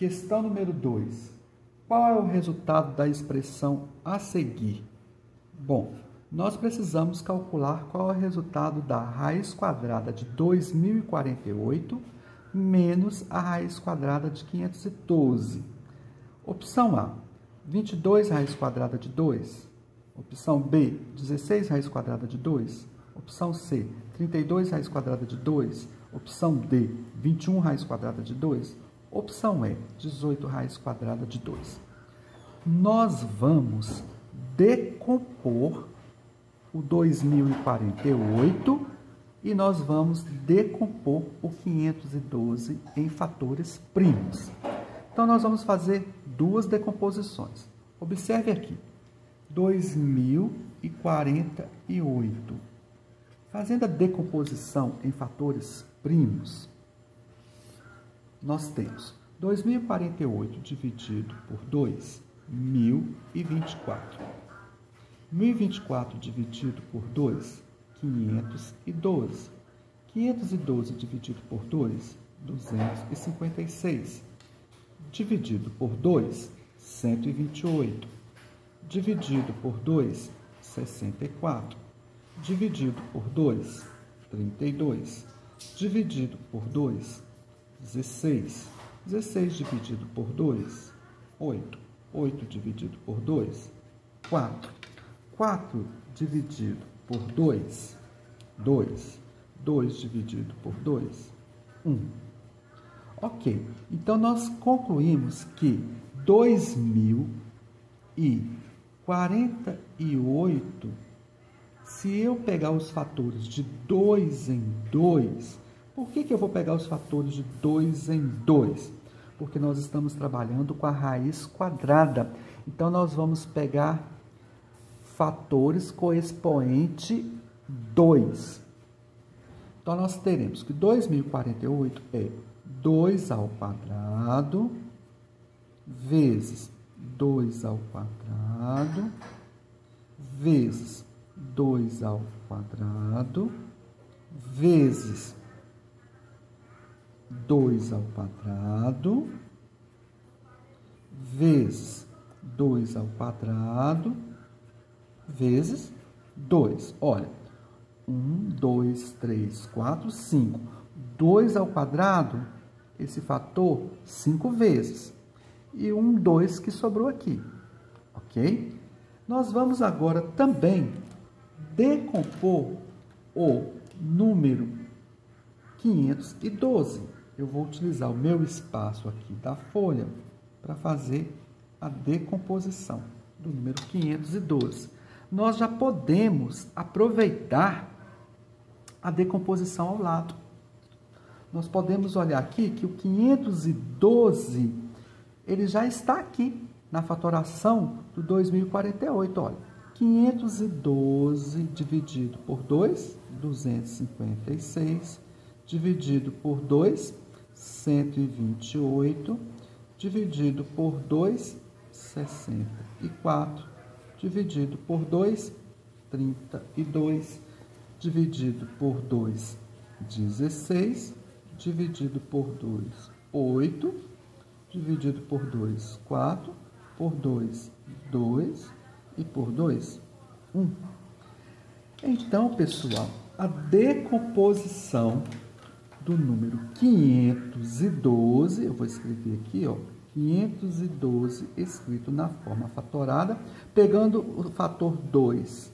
Questão número 2. Qual é o resultado da expressão a seguir? Bom, nós precisamos calcular qual é o resultado da raiz quadrada de 2048 menos a raiz quadrada de 512. Opção A, 22 raiz quadrada de 2. Opção B, 16 raiz quadrada de 2. Opção C, 32 raiz quadrada de 2. Opção D, 21 raiz quadrada de 2. Opção E, 18 raiz quadrada de 2. Nós vamos decompor o 2048 e nós vamos decompor o 512 em fatores primos. Então, nós vamos fazer duas decomposições. Observe aqui, 2048. Fazendo a decomposição em fatores primos, nós temos 2048 dividido por 2, 1024. 1024 dividido por 2, 512. 512 dividido por 2, 256. Dividido por 2, 128. Dividido por 2, 64. Dividido por 2, 32. Dividido por 2, 16. 16 dividido por 2, 8. 8 dividido por 2, 4. 4 dividido por 2, 2. 2 dividido por 2, 1. Ok, então nós concluímos que 2048, se eu pegar os fatores de 2 em 2, por que eu vou pegar os fatores de 2 em 2? Porque nós estamos trabalhando com a raiz quadrada. Então, nós vamos pegar fatores com expoente 2. Então, nós teremos que 2048 é 2 ao quadrado vezes 2 ao quadrado vezes 2 ao quadrado vezes 2 ao quadrado vezes 2 ao quadrado vezes 2. Olha, 1, 2, 3, 4, 5. 2 ao quadrado, esse fator, 5 vezes. E 1, 2 que sobrou aqui. Ok? Nós vamos agora também decompor o número 512. Eu vou utilizar o meu espaço aqui da folha para fazer a decomposição do número 512. Nós já podemos aproveitar a decomposição ao lado. Nós podemos olhar aqui que o 512, ele já está aqui na fatoração do 2048. Olha, 512 dividido por 2, 256, dividido por 2, 128, dividido por 2, 64, dividido por 2, 32, dividido por 2, 16, dividido por 2, 8, dividido por 2, 4, por 2, 2 e por 2, 1. Então, pessoal, a decomposição do número 512, eu vou escrever aqui, ó, 512 escrito na forma fatorada, pegando o fator 2,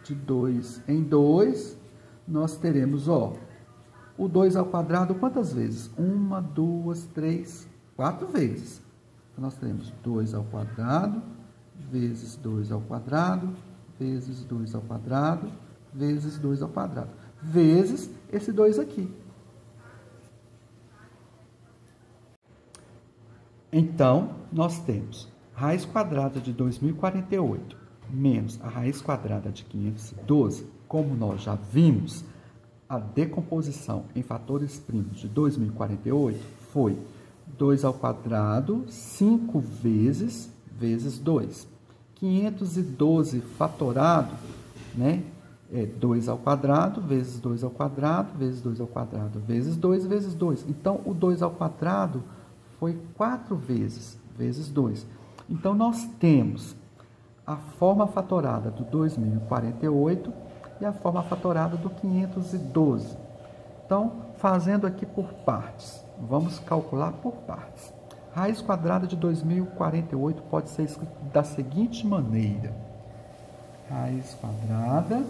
de 2 em 2, nós teremos, ó, o 2 ao quadrado quantas vezes? 1, 2, 3, 4 vezes. Então, nós teremos 2 ao quadrado, vezes 2 ao quadrado, vezes 2 ao quadrado, vezes 2 ao quadrado, vezes esse 2 aqui. Então, nós temos raiz quadrada de 2048 menos a raiz quadrada de 512, como nós já vimos, a decomposição em fatores primos de 2048 foi 2 ao quadrado 5 vezes 2. 512 fatorado, né? É 2 ao quadrado vezes 2 ao quadrado vezes 2 ao quadrado vezes 2 vezes 2. Então, o 2 ao quadrado foi 4 vezes 2. Então, nós temos a forma fatorada do 2048 e a forma fatorada do 512. Então, fazendo aqui por partes, vamos calcular por partes. Raiz quadrada de 2048 pode ser escrito da seguinte maneira. Raiz quadrada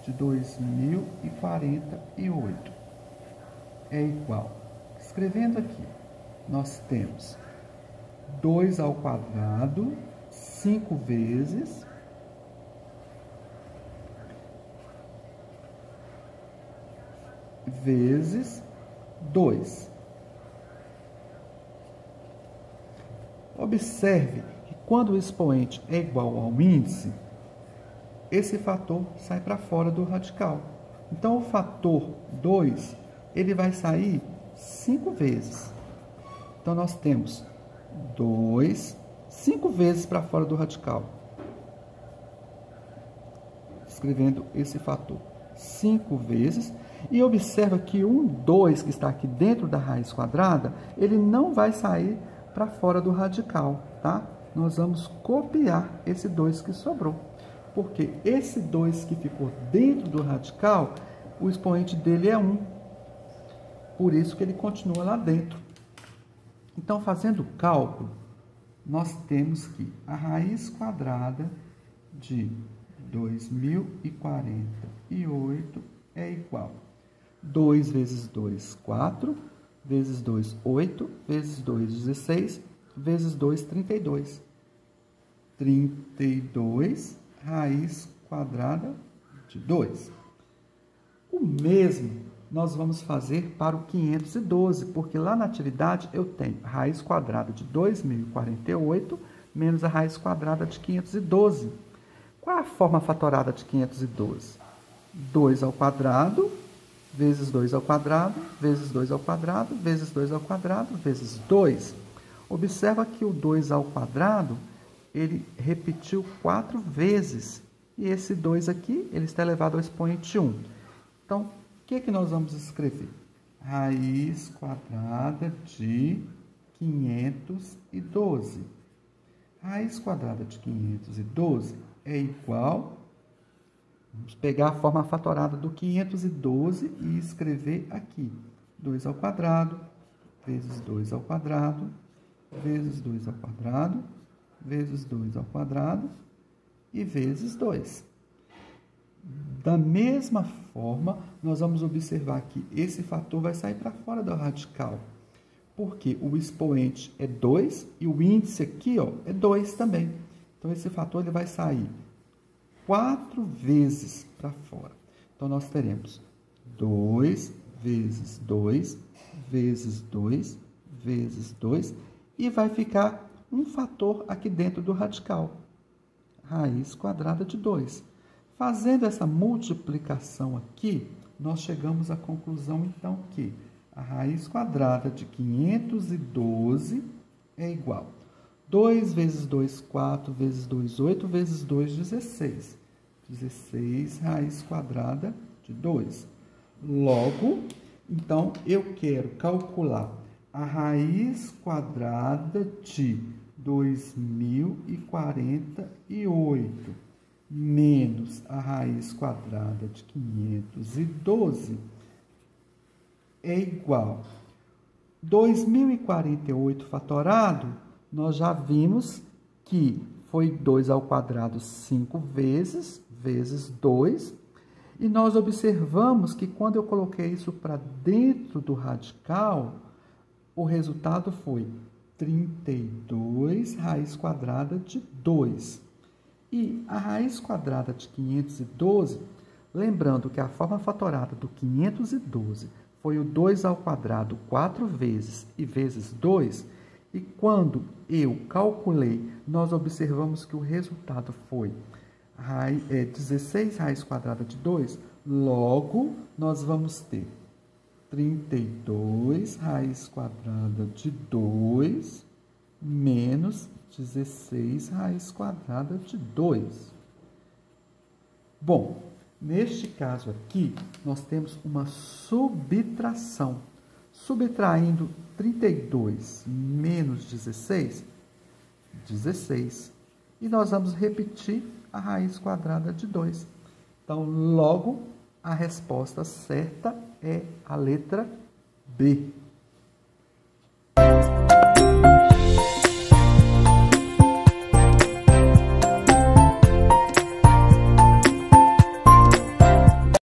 de 2048 é igual. Escrevendo aqui, nós temos 2 ao quadrado, 5 vezes, vezes 2. Observe que quando o expoente é igual ao índice, esse fator sai para fora do radical. Então, o fator 2, ele vai sair 5 vezes. Então, nós temos 2, 5 vezes para fora do radical. Escrevendo esse fator 5 vezes. E observa que o 2 que está aqui dentro da raiz quadrada, ele não vai sair para fora do radical, tá? Nós vamos copiar esse 2 que sobrou. Porque esse 2 que ficou dentro do radical, o expoente dele é 1. Por isso que ele continua lá dentro. Então, fazendo o cálculo, nós temos que a raiz quadrada de 2048 é igual a 2 vezes 2, 4, vezes 2, 8, vezes 2, 16, vezes 2, 32. 32 raiz quadrada de 2. O mesmo nós vamos fazer para o 512, porque lá na atividade eu tenho a raiz quadrada de 2048 menos a raiz quadrada de 512. Qual é a forma fatorada de 512? 2 ao quadrado, vezes 2 ao quadrado, vezes 2 ao quadrado, vezes 2 ao quadrado, vezes 2. Observa que o 2 ao quadrado, ele repetiu 4 vezes. E esse 2 aqui, ele está elevado ao expoente 1. Então, o que nós vamos escrever? Raiz quadrada de 512. Raiz quadrada de 512 é igual... Vamos pegar a forma fatorada do 512 e escrever aqui. 2 ao quadrado, vezes 2 ao quadrado, vezes 2 ao quadrado, vezes 2 ao quadrado e vezes 2. Da mesma forma, nós vamos observar que esse fator vai sair para fora do radical. Porque o expoente é 2 e o índice aqui, ó, é 2 também. Então, esse fator ele vai sair 4 vezes para fora. Então, nós teremos 2 vezes 2, vezes 2, vezes 2, e vai ficar um fator aqui dentro do radical, raiz quadrada de 2. Fazendo essa multiplicação aqui, nós chegamos à conclusão, então, que a raiz quadrada de 512 é igual a 2 vezes 2, 4, vezes 2, 8, vezes 2, 16. 16 raiz quadrada de 2. Logo, então, eu quero calcular a raiz quadrada de 2048 menos a raiz quadrada de 512 é igual a 2048 fatorado, nós já vimos que foi 2 ao quadrado 5 vezes, vezes 2. E nós observamos que quando eu coloquei isso para dentro do radical, o resultado foi 32 raiz quadrada de 2. E a raiz quadrada de 512, lembrando que a forma fatorada do 512 foi o 2 ao quadrado 4 vezes e vezes 2, e quando eu calculei, nós observamos que o resultado foi 16 raiz quadrada de 2, logo nós vamos ter 32 raiz quadrada de 2 menos 16 raiz quadrada de 2. Bom, neste caso aqui, nós temos uma subtração. Subtraindo 32 menos 16, 16. E nós vamos repetir a raiz quadrada de 2. Então, logo, a resposta certa é a letra B.